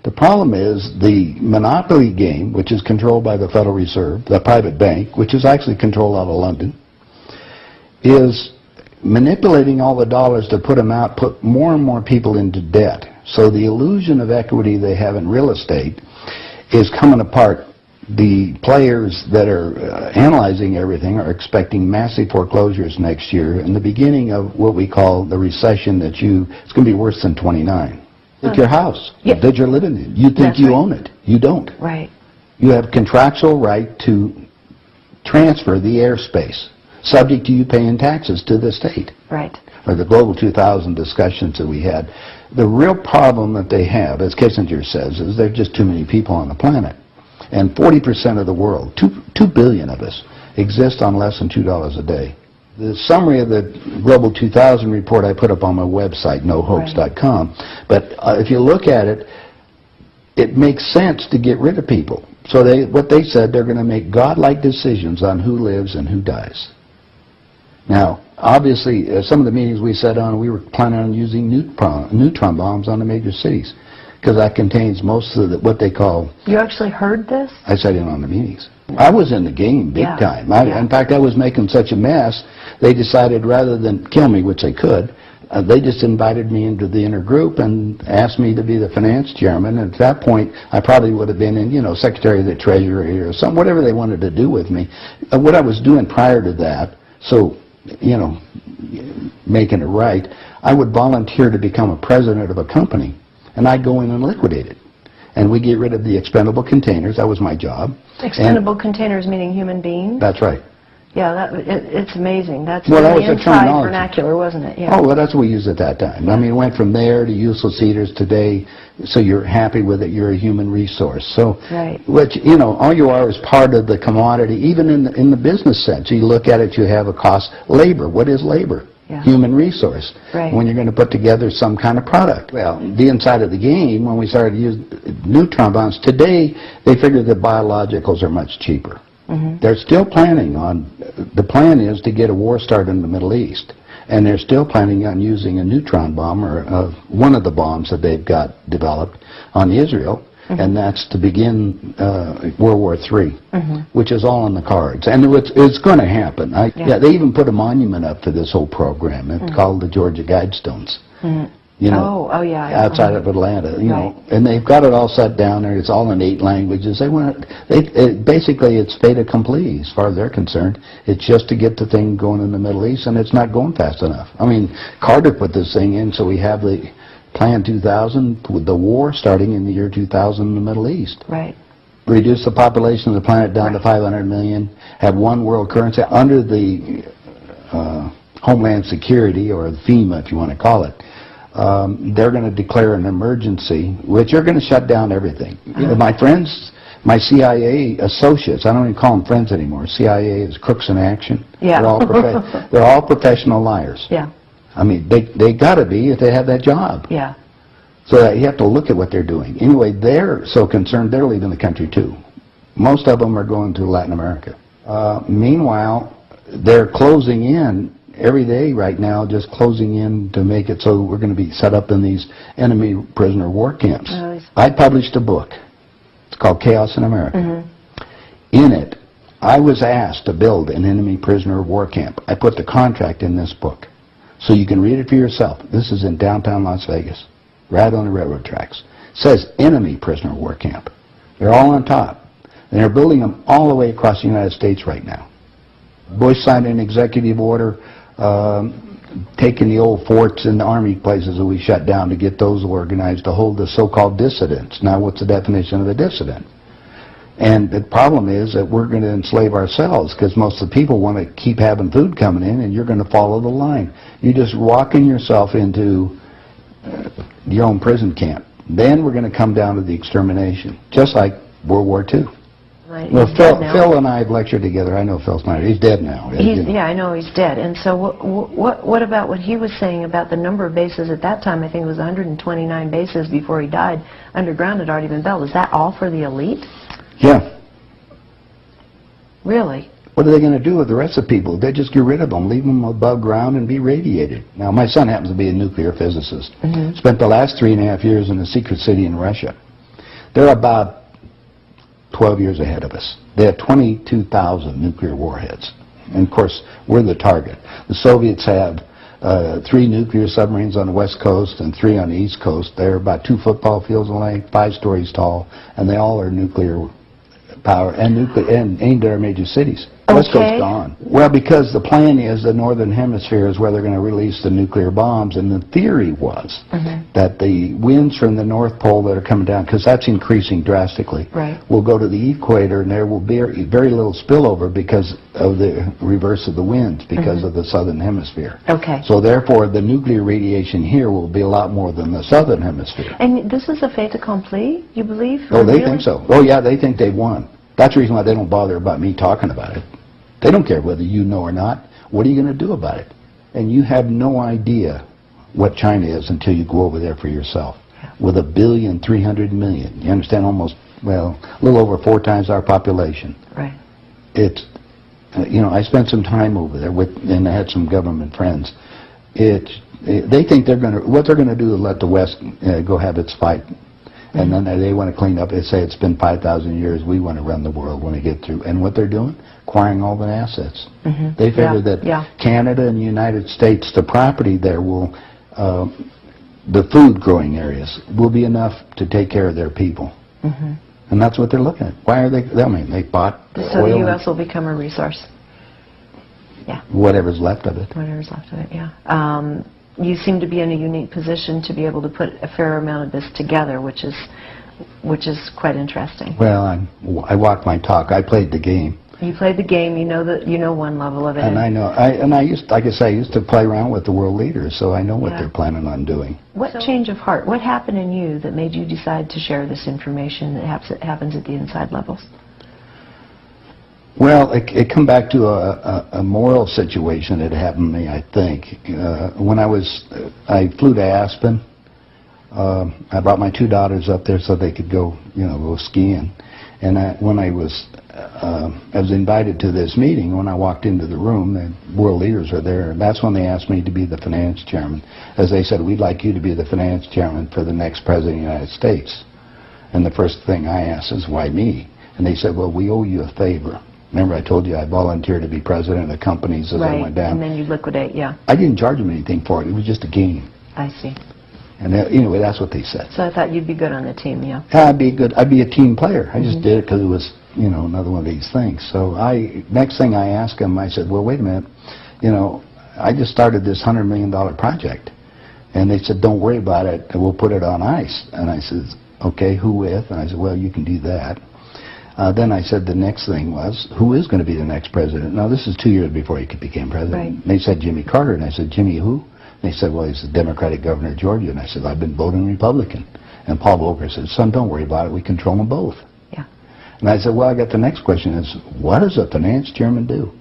The problem is the monopoly game, which is controlled by the Federal Reserve, the private bank, which is actually controlled out of London, is manipulating all the dollars to put them out, put more and more people into debt. So the illusion of equity they have in real estate is coming apart. The players that are analyzing everything are expecting massive foreclosures next year and the beginning of what we call the recession it's going to be worse than 29. It's your house that you're living in. You think you own it. You don't. Right. You have contractual right to transfer the airspace, subject to you paying taxes to the state. Right. Or the Global 2000 discussions that we had. The real problem that they have, as Kissinger says, is there are just too many people on the planet. And 40% of the world, 2 billion of us, exist on less than $2 a day. The summary of the Global 2000 report I put up on my website, nohopes.com, but if you look at it, it makes sense to get rid of people. So what they said, they're going to make godlike decisions on who lives and who dies. Now, obviously, some of the meetings we sat on, we were planning on using neutron bombs on the major cities, because that contains most of what they call... You actually heard this? I sat in on the meetings. I was in the game big time. In fact, I was making such a mess, they decided rather than kill me, which they could, they just invited me into the inner group and asked me to be the finance chairman. And at that point, I probably would have been in, Secretary of the Treasury or something, whatever they wanted to do with me. What I was doing prior to that, so, making it right, I would volunteer to become a president of a company. And I'd go in and liquidate it. And we get rid of the expendable containers. That was my job. Expendable containers meaning human beings? That's right. Yeah, it's amazing. That's that was the inside vernacular, wasn't it? Yeah. Oh, well, that's what we used at that time. I mean, it went from there to useless eaters today, so you're happy with it, you're a human resource. So, which, all you are is part of the commodity, even in the business sense. You look at it, you have a cost. Labor, what is labor? Yeah. Human resource. Right. When you're going to put together some kind of product. Well, the inside of the game, when we started to use neutron bombs, today they figure that biologicals are much cheaper. Mm-hmm. They're still planning on, the plan is to get a war started in the Middle East. And they're still planning on using a neutron bomb, or one of the bombs that they've got developed on Israel. Mm-hmm. And that's to begin World War III, which is all on the cards. And it's going to happen. They even put a monument up for this whole program. It's called the Georgia Guidestones. Outside of Atlanta, and they've got it all set down there. It's all in 8 languages. Basically, it's fait accompli as far as they're concerned. It's just to get the thing going in the Middle East, and it's not going fast enough. I mean, Carter put this thing in, so we have the Plan 2000 with the war starting in the year 2000 in the Middle East. Right. Reduce the population of the planet down to 500 million, have one world currency under the Homeland Security, or the FEMA if you want to call it. They're going to declare an emergency, which are going to shut down everything. My friends, my CIA associates, I don't even call them friends anymore. CIA is crooks in action. Yeah. They're all professional liars. Yeah. I mean, they got to be if they have that job. Yeah. So you have to look at what they're doing. Anyway, they're so concerned, they're leaving the country too. Most of them are going to Latin America. Meanwhile, they're closing in every day right now, just closing in to make it so we're going to be set up in these enemy prisoner war camps. I published a book. It's called Chaos in America. Mm-hmm. In it, I was asked to build an enemy prisoner war camp. I put the contract in this book. So you can read it for yourself. This is in downtown Las Vegas, right on the railroad tracks. It says enemy prisoner war camp. They're all on top. And they're building them all the way across the United States right now. Bush signed an executive order taking the old forts and the army places that we shut down to get those organized to hold the so-called dissidents. Now, what's the definition of a dissident? And the problem is that we're going to enslave ourselves, because most of the people want to keep having food coming in, and you're going to follow the line. You're just walking yourself into your own prison camp. Then we're going to come down to the extermination, just like World War II. Right. Well, Phil and I have lectured together. I know Phil Snyder. He's dead now. Yeah, I know he's dead. And so what about what he was saying about the number of bases at that time? I think it was 129 bases before he died. Underground had already been built. Is that all for the elite? Yeah. Really? What are they going to do with the rest of the people? They just get rid of them, leave them above ground and be radiated. Now, my son happens to be a nuclear physicist. Mm-hmm. Spent the last 3.5 years in a secret city in Russia. They're about 12 years ahead of us. They have 22,000 nuclear warheads. And of course, we're the target. The Soviets have 3 nuclear submarines on the west coast and 3 on the east coast. They're about 2 football fields in length, 5 stories tall, and they all are nuclear power and aimed at our major cities. West Coast's gone. Well, because the plan is the northern hemisphere is where they're going to release the nuclear bombs, and the theory was that the winds from the North Pole that are coming down, because that's increasing drastically, will go to the equator, and there will be very little spillover because of the reverse of the winds, because of the southern hemisphere. So therefore, the nuclear radiation here will be a lot more than the southern hemisphere. And this is a fait accompli, you believe? Oh, they think so. Oh, yeah, they think they've won. That's the reason why they don't bother about me talking about it. They don't care whether you know or not. What are you going to do about it? And you have no idea what China is until you go over there for yourself. With 1,300,000,000. You understand? Almost, well, a little over 4 times our population. Right. It's, you know, I spent some time over there and I had some government friends. They think what they're going to do is let the West go have its fight. And then they want to clean up. They say it's been 5,000 years. We want to run the world when we get through. And what they're doing? Acquiring all the assets. They figure that Canada and the United States, the property there will, the food growing areas will be enough to take care of their people. And that's what they're looking at. Why are they? I mean, they bought oil. So the U.S. will become a resource. Yeah. Whatever's left of it. Whatever's left of it. Yeah. You seem to be in a unique position to be able to put a fair amount of this together, which is quite interesting. Well, I walk my talk. I played the game. You played the game. You know one level of it. And I know. I used, like I say, I used to play around with the world leaders, so I know what they're planning on doing. What change of heart? What happened in you that made you decide to share this information that happens at the inside levels? Well, it come back to a moral situation that happened to me, I think. When I flew to Aspen. I brought my 2 daughters up there so they could go skiing. And when I was invited to this meeting, when I walked into the room, the world leaders were there, and that's when they asked me to be the finance chairman. As they said, we'd like you to be the finance chairman for the next president of the United States. And the first thing I asked is, why me? And they said, well, we owe you a favor. Remember I told you I volunteered to be president of the companies as I went down? And then you liquidate, I didn't charge them anything for it. It was just a game. I see. And anyway, that's what they said. So I thought you'd be good on the team, I'd be good. I'd be a team player. I just did it because it was, another one of these things. So next thing I asked them, I said, well, wait a minute. I just started this $100 million project. And they said, don't worry about it. We'll put it on ice. And I said, okay, who with? And I said, well, you can do that. Then I said the next thing was, who is going to be the next president? Now, this is 2 years before he became president. They said Jimmy Carter, and I said, Jimmy who? And they said, well, he's the Democratic governor of Georgia. And I said, I've been voting Republican. And Paul Volcker said, son, don't worry about it. We control them both. And I said, well, I got the next question is, what does a finance chairman do?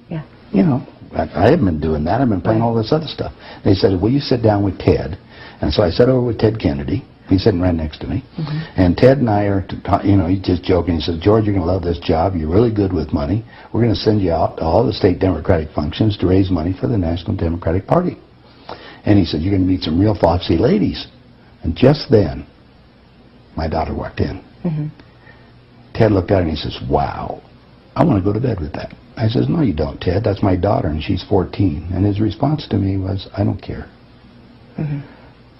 I haven't been doing that. I've been playing all this other stuff. They said, will you sit down with Ted? And so I sat over with Ted Kennedy. He's sitting right next to me. And Ted and I are, he's just joking. He says, George, you're going to love this job. You're really good with money. We're going to send you out to all the state Democratic functions to raise money for the National Democratic Party. And he said, you're going to meet some real foxy ladies. And just then, my daughter walked in. Ted looked at her and he says, wow, I want to go to bed with that. I says, no, you don't, Ted. That's my daughter, and she's 14. And his response to me was, I don't care.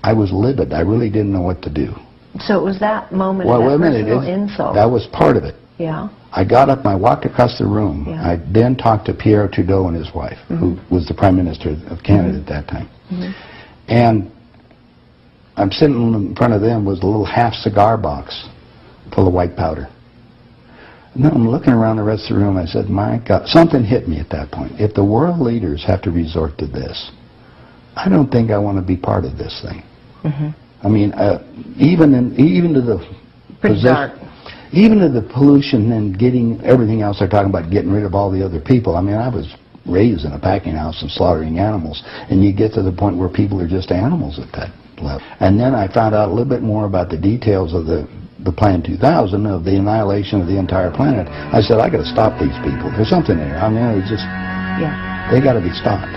I was livid. I really didn't know what to do. So it was that moment of that personal insult. That was part of it. Yeah. I got up and I walked across the room. Yeah. I then talked to Pierre Trudeau and his wife, who was the Prime Minister of Canada at that time. And I'm sitting in front of them was a little half cigar box full of white powder. And then I'm looking around the rest of the room. I said, my God, something hit me at that point. If the world leaders have to resort to this, I don't think I want to be part of this thing. I mean, even to the even to the pollution and getting everything else they're talking about, getting rid of all the other people. I mean, I was raised in a packing house and slaughtering animals, and you get to the point where people are just animals at that level. And then I found out a little bit more about the details of the Plan 2000, of the annihilation of the entire planet. I said, I got to stop these people. There's something there. I mean, it's just, they got to be stopped.